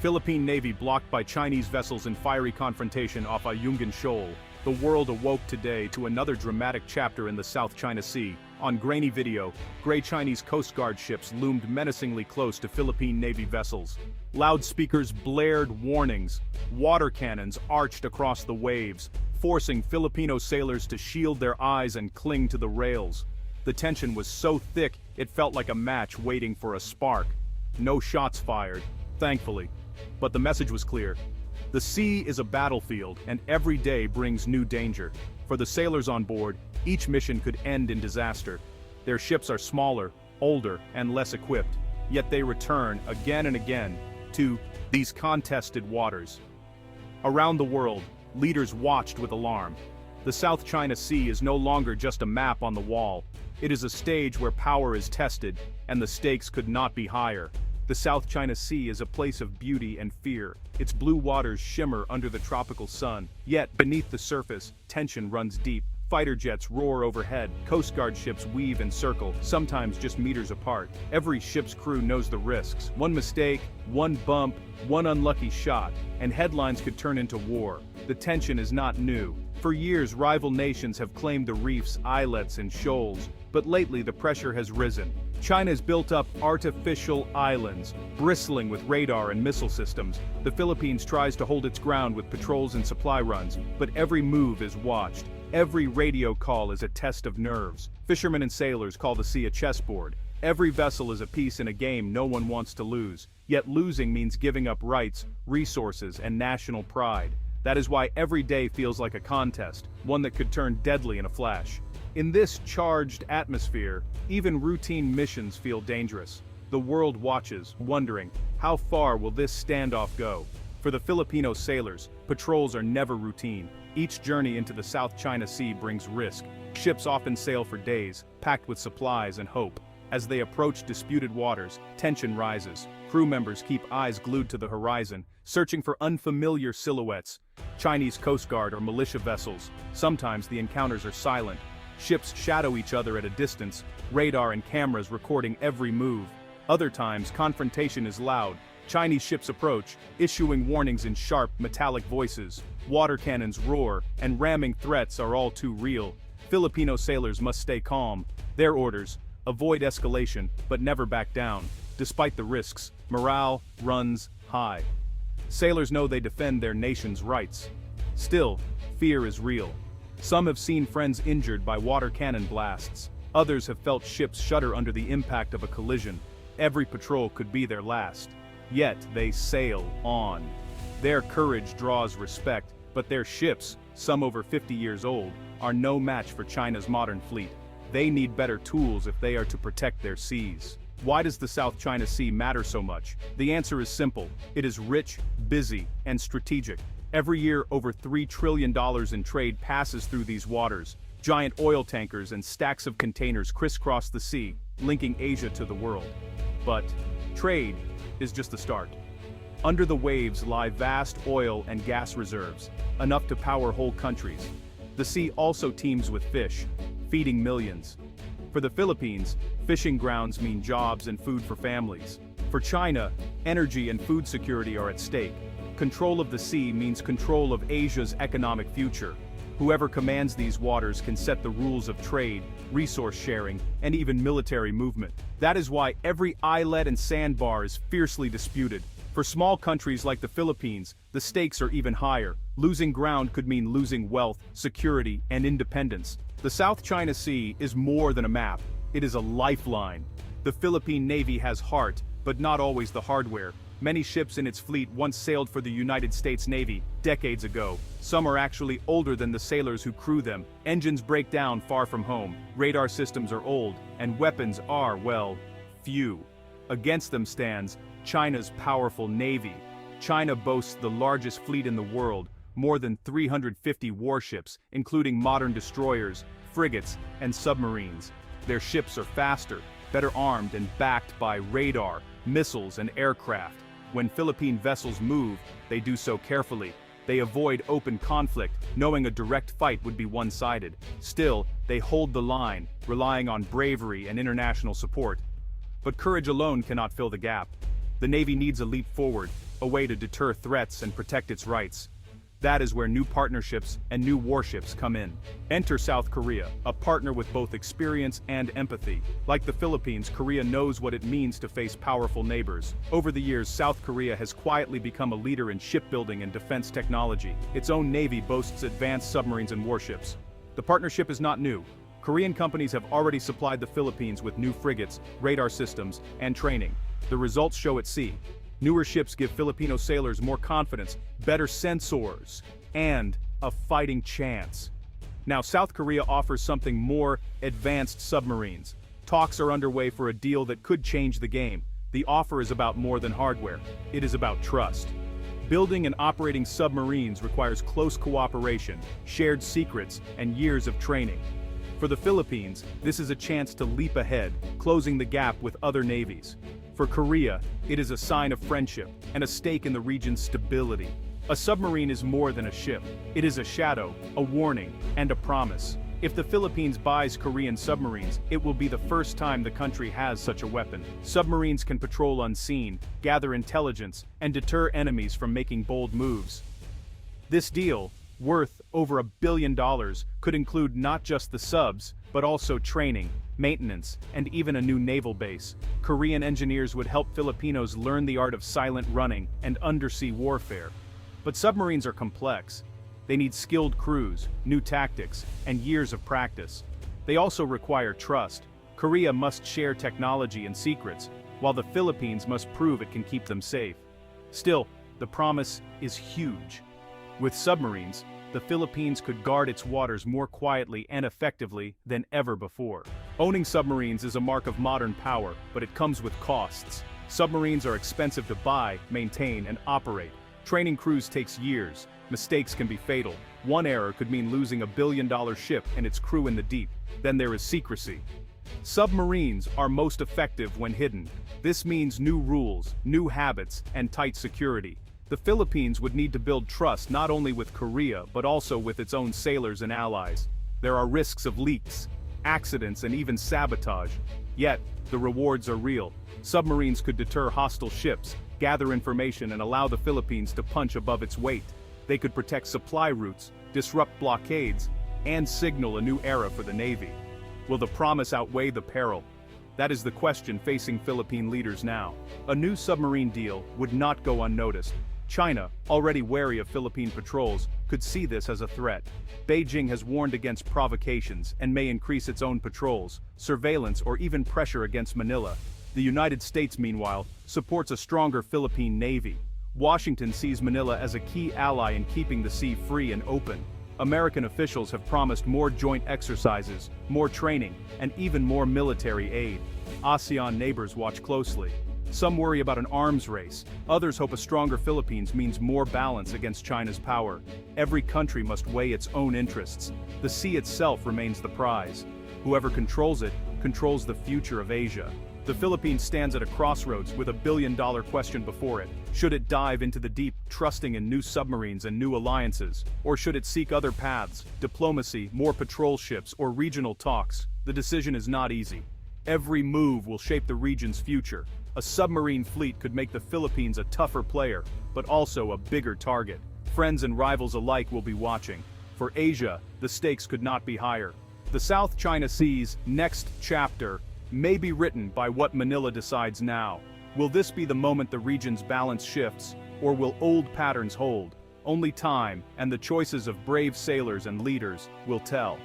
Philippine Navy blocked by Chinese vessels in fiery confrontation off Ayungin Shoal. The world awoke today to another dramatic chapter in the South China Sea. On grainy video, gray Chinese Coast Guard ships loomed menacingly close to Philippine Navy vessels. Loudspeakers blared warnings. Water cannons arched across the waves, forcing Filipino sailors to shield their eyes and cling to the rails. The tension was so thick, it felt like a match waiting for a spark. No shots fired, thankfully. But the message was clear. The sea is a battlefield, and every day brings new danger. For the sailors on board, each mission could end in disaster. Their ships are smaller, older, and less equipped, yet they return again and again to these contested waters. Around the world, leaders watched with alarm. The South China Sea is no longer just a map on the wall. It is a stage where power is tested, and the stakes could not be higher. The South China Sea is a place of beauty and fear. Its blue waters shimmer under the tropical sun. Yet, beneath the surface, tension runs deep. Fighter jets roar overhead, Coast Guard ships weave and circle, sometimes just meters apart. Every ship's crew knows the risks. One mistake, one bump, one unlucky shot, and headlines could turn into war. The tension is not new. For years, rival nations have claimed the reefs, islets, and shoals, but lately the pressure has risen. China's built up artificial islands, bristling with radar and missile systems. The Philippines tries to hold its ground with patrols and supply runs, but every move is watched. Every radio call is a test of nerves. Fishermen and sailors call the sea a chessboard. Every vessel is a piece in a game no one wants to lose. Yet losing means giving up rights, resources, and national pride. That is why every day feels like a contest, one that could turn deadly in a flash. In this charged atmosphere, even routine missions feel dangerous. The world watches, wondering, how far will this standoff go? For the Filipino sailors, patrols are never routine. Each journey into the South China Sea brings risk. Ships often sail for days, packed with supplies and hope. As they approach disputed waters, tension rises. Crew members keep eyes glued to the horizon, searching for unfamiliar silhouettes. Chinese Coast Guard or militia vessels. Sometimes the encounters are silent. Ships shadow each other at a distance, radar and cameras recording every move. Other times, confrontation is loud. Chinese ships approach, issuing warnings in sharp, metallic voices. Water cannons roar, and ramming threats are all too real. Filipino sailors must stay calm. Their orders: avoid escalation, but never back down. Despite the risks, morale runs high. Sailors know they defend their nation's rights. Still, fear is real. Some have seen friends injured by water cannon blasts. Others have felt ships shudder under the impact of a collision. Every patrol could be their last. Yet they sail on. Their courage draws respect, but their ships, some over 50 years old, are no match for China's modern fleet. They need better tools if they are to protect their seas. Why does the South China Sea matter so much? The answer is simple. It is rich, busy, and strategic. Every year, over $3 trillion in trade passes through these waters. Giant oil tankers and stacks of containers crisscross the sea, linking Asia to the world. But trade is just the start. Under the waves lie vast oil and gas reserves, enough to power whole countries. The sea also teems with fish, feeding millions. For the Philippines, fishing grounds mean jobs and food for families. For China, energy and food security are at stake. Control of the sea means control of Asia's economic future. Whoever commands these waters can set the rules of trade, resource sharing, and even military movement. That is why every islet and sandbar is fiercely disputed. For small countries like the Philippines, the stakes are even higher. Losing ground could mean losing wealth, security, and independence. The South China Sea is more than a map. It is a lifeline. The Philippine Navy has heart, but not always the hardware. Many ships in its fleet once sailed for the United States Navy decades ago. Some are actually older than the sailors who crew them. Engines break down far from home. Radar systems are old, and weapons are, well, few. Against them stands China's powerful navy. China boasts the largest fleet in the world, more than 350 warships, including modern destroyers, frigates, and submarines. Their ships are faster, better armed, and backed by radar, missiles, and aircraft. When Philippine vessels move, they do so carefully. They avoid open conflict, knowing a direct fight would be one-sided. Still, they hold the line, relying on bravery and international support. But courage alone cannot fill the gap. The Navy needs a leap forward. a way to deter threats and protect its rights. That is where new partnerships and new warships come in. Enter South Korea, a partner with both experience and empathy. Like the Philippines, Korea knows what it means to face powerful neighbors. Over the years, South Korea has quietly become a leader in shipbuilding and defense technology. Its own navy boasts advanced submarines and warships. The partnership is not new. Korean companies have already supplied the Philippines with new frigates, radar systems, and training. The results show at sea. Newer ships give Filipino sailors more confidence, better sensors, and a fighting chance. Now, South Korea offers something more: advanced submarines. Talks are underway for a deal that could change the game. The offer is about more than hardware. It is about trust. Building and operating submarines requires close cooperation, shared secrets, and years of training. For the Philippines, this is a chance to leap ahead, closing the gap with other navies. For Korea, it is a sign of friendship and a stake in the region's stability. A submarine is more than a ship. It is a shadow, a warning, and a promise. If the Philippines buys Korean submarines, it will be the first time the country has such a weapon. Submarines can patrol unseen, gather intelligence, and deter enemies from making bold moves. This deal, worth over $1 billion, could include not just the subs, but also training, maintenance, and even a new naval base. Korean engineers would help Filipinos learn the art of silent running and undersea warfare. But submarines are complex. They need skilled crews, new tactics, and years of practice. They also require trust. Korea must share technology and secrets, while the Philippines must prove it can keep them safe. Still, the promise is huge. With submarines, the Philippines could guard its waters more quietly and effectively than ever before. Owning submarines is a mark of modern power, but it comes with costs. Submarines are expensive to buy, maintain, and operate. Training crews takes years. Mistakes can be fatal. One error could mean losing $1 billion ship and its crew in the deep. Then there is secrecy. Submarines are most effective when hidden. This means new rules, new habits, and tight security. The Philippines would need to build trust not only with Korea but also with its own sailors and allies. There are risks of leaks, accidents, and even sabotage. Yet, the rewards are real. Submarines could deter hostile ships, gather information, and allow the Philippines to punch above its weight. They could protect supply routes, disrupt blockades, and signal a new era for the Navy. Will the promise outweigh the peril? That is the question facing Philippine leaders now. A new submarine deal would not go unnoticed. China, already wary of Philippine patrols, could see this as a threat. Beijing has warned against provocations and may increase its own patrols, surveillance, or even pressure against Manila. The United States, meanwhile, supports a stronger Philippine Navy. Washington sees Manila as a key ally in keeping the sea free and open. American officials have promised more joint exercises, more training, and even more military aid. ASEAN neighbors watch closely. Some worry about an arms race. Others hope a stronger Philippines means more balance against China's power. Every country must weigh its own interests. The sea itself remains the prize. Whoever controls it, controls the future of Asia. The Philippines stands at a crossroads with $1 billion question before it. Should it dive into the deep, trusting in new submarines and new alliances? Or should it seek other paths, diplomacy, more patrol ships, or regional talks? The decision is not easy. Every move will shape the region's future. A submarine fleet could make the Philippines a tougher player, but also a bigger target. Friends and rivals alike will be watching. For Asia, the stakes could not be higher. The South China Sea's next chapter may be written by what Manila decides now. Will this be the moment the region's balance shifts, or will old patterns hold? Only time and the choices of brave sailors and leaders will tell.